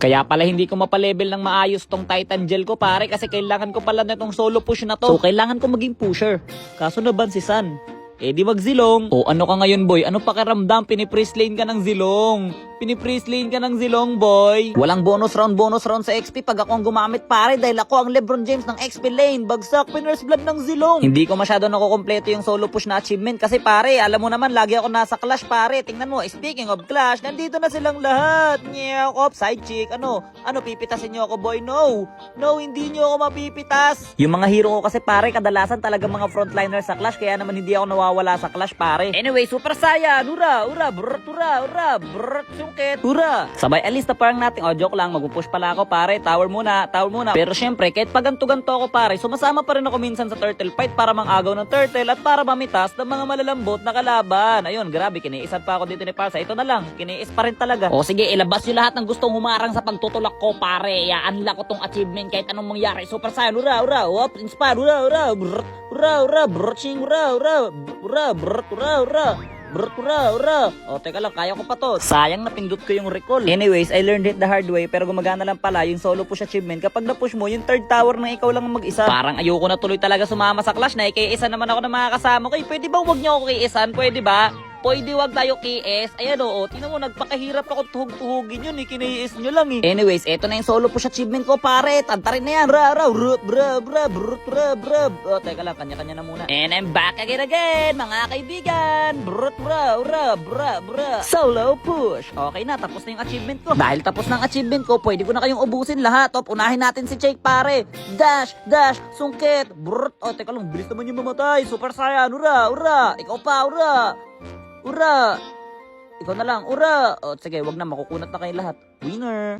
Kaya pala hindi ko mapalevel ng maayos tong Titan Gel ko pare kasi kailangan ko pala na itong solo push na to. So kailangan ko maging pusher. Kaso naban si San. Eh di magzilong. O ano ka ngayon boy? Ano pakiramdam? Pinipress lane ka ng zilong. Pinipress lane ka ng zilong boy. Walang bonus round sa XP pag ako ang gumamit pare dahil ako ang Lebron James ng XP lane. Bagsak Pinners Blood ng zilong. Hindi ko masyado nakukompleto yung solo push na achievement kasi pare alam mo naman lagi ako nasa Clash pare. Tingnan mo, speaking of Clash, nandito na silang lahat. Nyekop, side chick, ano pipitasin nyo ako boy? No, hindi nyo ako mapipitas. Yung mga hero ko kasi pare kadalasan talaga mga frontliners sa Clash kaya naman hindi ako nawawala sa Clash pare. Anyway, Super Saiyan, ura, brrrt, ura, brrrt, sungkit, ura. Sabay alis na parang natin, joke lang, magpupush pala ako pare, tower muna. Pero syempre, kahit paganto-ganto ako pare, sumasama pa rin ako minsan sa turtle fight para mangagaw ng turtle at para mamitas ng mga malalambot na kalaban. Ayun, grabe, kiniisan pa ako dito ni Parsa. Ito na lang, kiniis pa rin talaga. O sige, ilabas nyo lahat ng gustong humarang sa pagtutulak ko pare. Iaan-unlock ko tong achievement kahit anong mangyari. Super Saiyan, ura, whoop, inspire, ura, brrrt, ura, brrrching, ura, o teka lang, kaya ko pa to. Sayang napindot ko yung recall. Anyways, I learned it the hard way pero gumagana lang pala yung solo push achievement kapag na-push mo yung third tower na ikaw lang mag-isa. Parang ayoko na tuloy talaga sumama sa Clash na ikiisa naman ako ng mga kasama ko. Pwede ba wag niyo ako kiisan? Pwede ba? Pwede wag tayo KS. Ayan o, tingnan mo, nagpakahirap ako tuhog-tuhugin yun, kiniis nyo lang eh. Anyways, eto na yung solo push achievement ko pare. Tantarin na yan, o, teka lang, kanya-kanya na muna. And I'm back again, mga kaibigan. Solo push. Okay na, tapos na yung achievement ko. Dahil tapos na ang achievement ko, pwede ko na kayong ubusin lahat. O, unahin natin si Jake pare. Dash, sungkit, o, teka lang, bilis naman yung mamatay. Super Saiyan, ura. Ikaw pa, ura. Ikaw na lang, ura. O, sige, wag na, makukunat na kayo lahat. Winner.